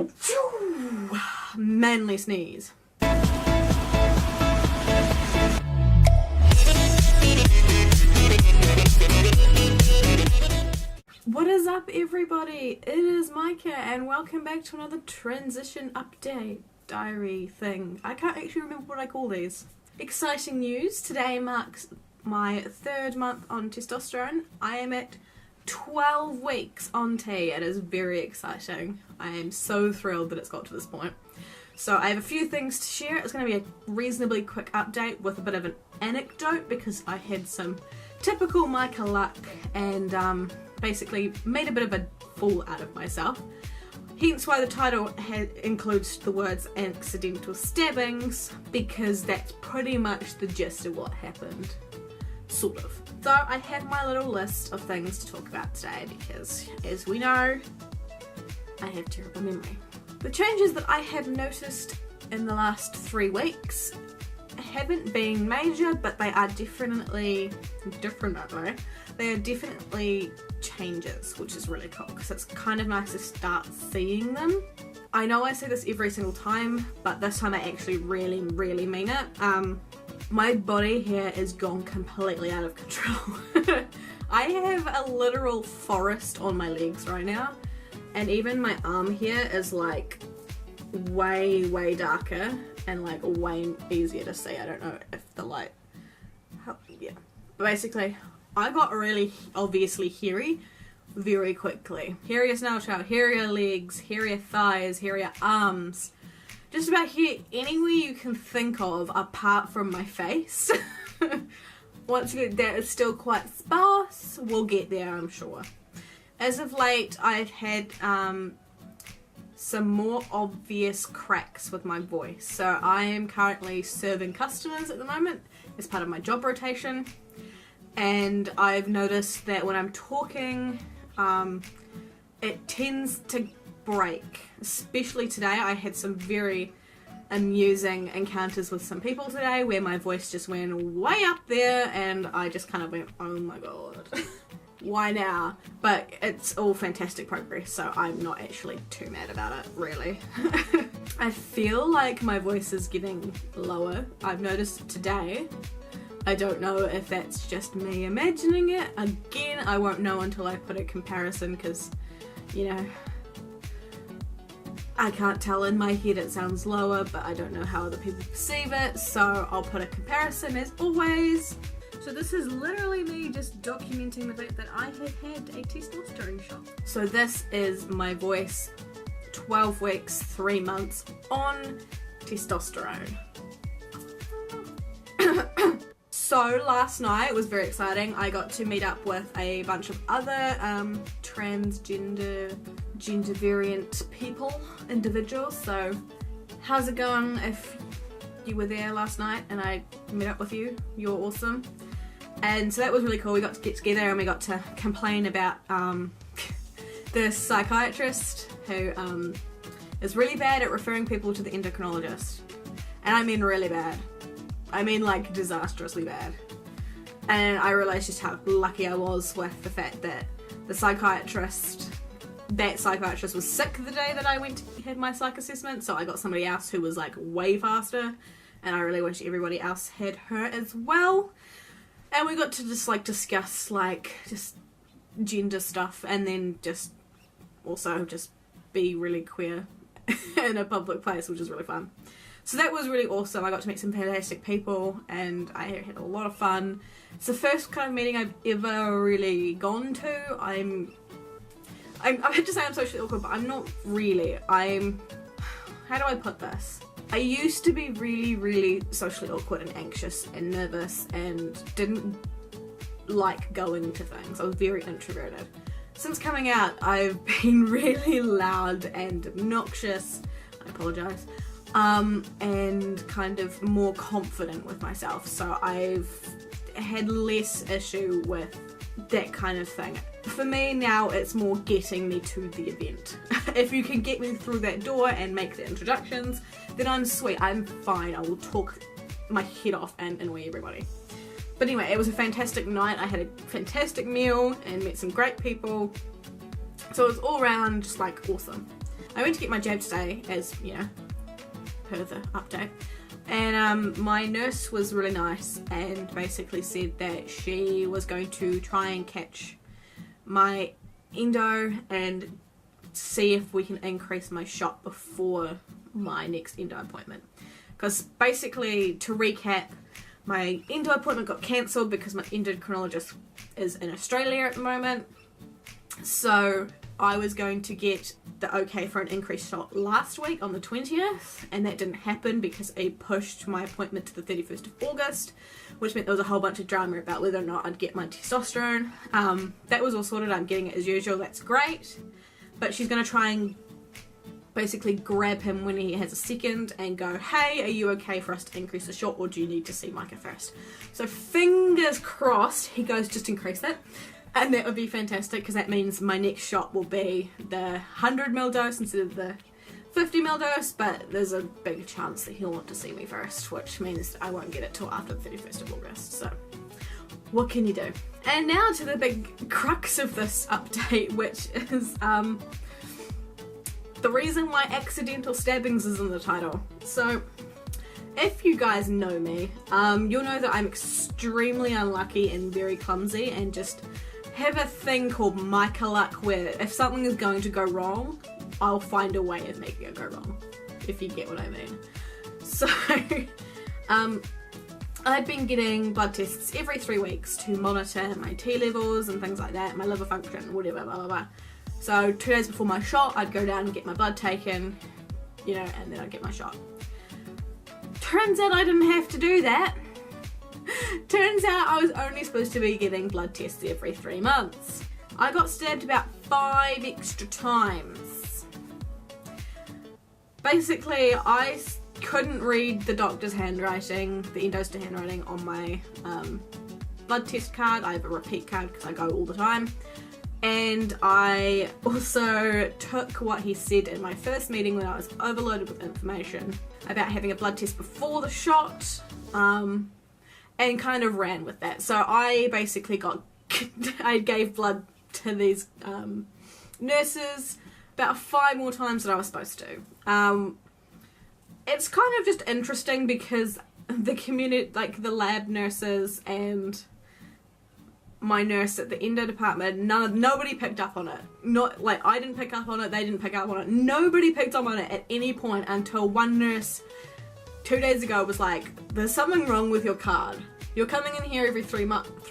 Phew. Manly sneeze. What is up, everybody? It is Micah and welcome back to another transition update diary thing. I can't actually remember what I call these. Exciting news. Today marks my 3rd month on testosterone. I am at 12 weeks on T. It is very exciting. I am so thrilled that it's got to this point. So I have a few things to share. It's going to be a reasonably quick update with a bit of an anecdote because I had some typical Micah luck and basically made a bit of a fool out of myself. Hence why the title includes the words accidental stabbings, because that's pretty much the gist of what happened. Sort of. So I have my little list of things to talk about today because, as we know, I have terrible memory. The changes that I have noticed in the last 3 weeks haven't been major, but they are definitely changes, which is really cool because it's kind of nice to start seeing them. I know I say this every single time, but this time I actually really mean it. My body hair is gone completely out of control. I have a literal forest on my legs right now, and even my arm hair is like way darker and like way easier to see. I don't know if the light yeah. But basically, I got really obviously hairy very quickly. Hairier snowtail, hairier legs, hairier thighs, hairier arms. Just about here anywhere you can think of apart from my face. Once you get that, it's still quite sparse. We'll get there, I'm sure. As of late, I've had some more obvious cracks with my voice. So I am currently serving customers at the moment as part of my job rotation. And I've noticed that when I'm talking, it tends to break. Especially today, I had some very amusing encounters with some people today where my voice just went way up there and I just kind of went, oh my god. Why now? But it's all fantastic progress, so I'm not actually too mad about it, really. I feel like my voice is getting lower. I've noticed today. I don't know if that's just me imagining it. Again, I won't know until I put a comparison because, you know, I can't tell. In my head it sounds lower, but I don't know how other people perceive it, so I'll put a comparison as always. So this is literally me just documenting the fact that I have had a testosterone shot. So this is my voice 12 weeks, 3 months on testosterone. So last night was very exciting. I got to meet up with a bunch of other transgender, gender variant individuals. So how's it going if you were there last night and I met up with you? You're awesome. And so that was really cool. We got to get together and we got to complain about the psychiatrist who is really bad at referring people to the endocrinologist. And I mean really bad. I mean like disastrously bad. And I realised just how lucky I was with the fact that that psychiatrist was sick the day that I went to have my psych assessment, so I got somebody else who was like way faster, and I really wish everybody else had her as well. And we got to just like discuss like just gender stuff and then just also just be really queer in a public place, which was really fun. So that was really awesome. I got to meet some fantastic people and I had a lot of fun. It's the first kind of meeting I've ever really gone to. I had to say I'm socially awkward, but I'm not really. How do I put this? I used to be really socially awkward and anxious and nervous and didn't like going to things. I was very introverted. Since coming out, I've been really loud and obnoxious. I apologise. And kind of more confident with myself. So I've had less issue with that kind of thing. For me now, it's more getting me to the event. If you can get me through that door and make the introductions, then I'm sweet. I'm fine. I will talk my head off and annoy everybody. But anyway, it was a fantastic night. I had a fantastic meal and met some great people. So it was all around just like awesome. I went to get my jab today, as you know, per the update, and my nurse was really nice and basically said that she was going to try and catch my endo and see if we can increase my shot before my next endo appointment. Because basically, to recap, my endo appointment got cancelled because my endocrinologist is in Australia at the moment. So I was going to get the okay for an increased shot last week on the 20th, and that didn't happen because I pushed my appointment to the 31st of August, which meant there was a whole bunch of drama about whether or not I'd get my testosterone. That was all sorted. I'm getting it as usual. That's great. But she's going to try and basically grab him when he has a second and go, hey, are you okay for us to increase the shot, or do you need to see Micah first? So fingers crossed he goes, just increase it. And that would be fantastic, because that means my next shot will be the 100ml dose instead of the 50ml dose, but there's a big chance that he'll want to see me first, which means I won't get it till after the 31st of August, so what can you do? And now to the big crux of this update, which is the reason why accidental stabbings is in the title. So if you guys know me, you'll know that I'm extremely unlucky and very clumsy, and just have a thing called Micah luck, where if something is going to go wrong, I'll find a way of making it go wrong, if you get what I mean. So I've been getting blood tests every 3 weeks to monitor my T levels and things like that, my liver function, whatever, blah blah blah. So 2 days before my shot, I'd go down and get my blood taken, you know, and then I'd get my shot. Turns out I didn't have to do that. Turns out I was only supposed to be getting blood tests every 3 months. I got stabbed about 5 extra times. Basically, I couldn't read the doctor's handwriting, the endo's handwriting on my blood test card. I have a repeat card because I go all the time. And I also took what he said in my first meeting when I was overloaded with information about having a blood test before the shot, and kind of ran with that. So I basically I gave blood to these nurses about 5 more times than I was supposed to. It's kind of just interesting because the community, like the lab nurses and my nurse at the endo department, nobody picked up on it. Not like I didn't pick up on it, they didn't pick up on it. Nobody picked up on it at any point until one nurse 2 days ago was like, there's something wrong with your card. You're coming in here every 3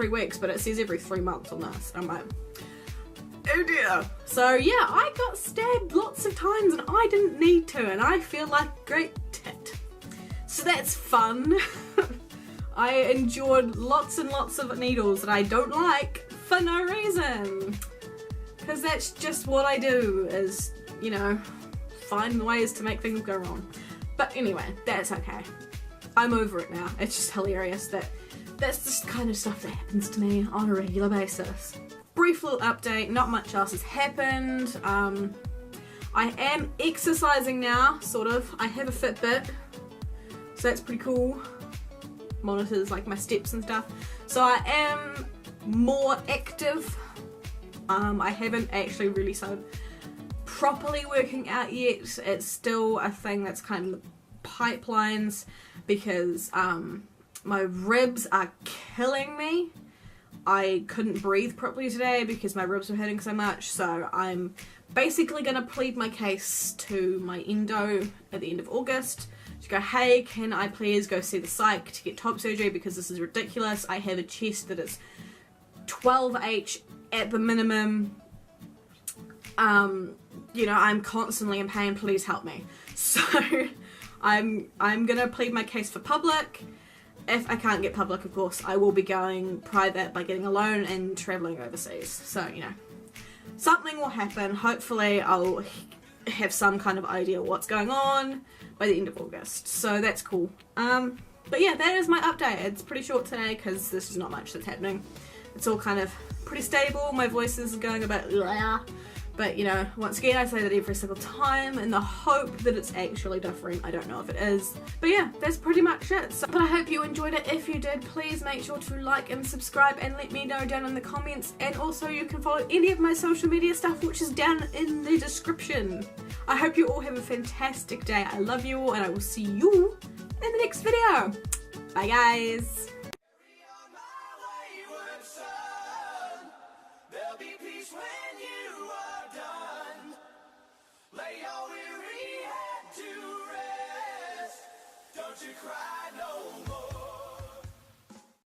weeks, but it says every 3 months on this. I'm like, oh dear. So yeah, I got stabbed lots of times and I didn't need to, and I feel like a great tit. So that's fun. I endured lots and lots of needles that I don't like for no reason. Because that's just what I do, is, you know, find ways to make things go wrong. But anyway, that's okay. I'm over it now. It's just hilarious that that's just kind of stuff that happens to me on a regular basis. Brief little update, not much else has happened. I am exercising now, sort of. I have a Fitbit, so that's pretty cool. Monitors like my steps and stuff. So I am more active. I haven't actually really started properly working out yet. It's still a thing that's kind of the pipelines, because my ribs are killing me. I couldn't breathe properly today because my ribs were hurting so much, so I'm basically going to plead my case to my endo at the end of August to go, hey, can I please go see the psych to get top surgery, because this is ridiculous. I have a chest that is 12H at the minimum. You know, I'm constantly in pain, please help me. So I'm gonna plead my case for public. If I can't get public, of course, I will be going private by getting a loan and travelling overseas. So, you know, something will happen. Hopefully I'll have some kind of idea what's going on by the end of August. So that's cool. But yeah, that is my update. It's pretty short today because there's just not much that's happening. It's all kind of pretty stable. My voice is going a bit blah. But, you know, once again, I say that every single time in the hope that it's actually different. I don't know if it is. But yeah, that's pretty much it. So, but I hope you enjoyed it. If you did, please make sure to like and subscribe and let me know down in the comments. And also you can follow any of my social media stuff, which is down in the description. I hope you all have a fantastic day. I love you all, and I will see you in the next video. Bye guys. Don't you cry no more.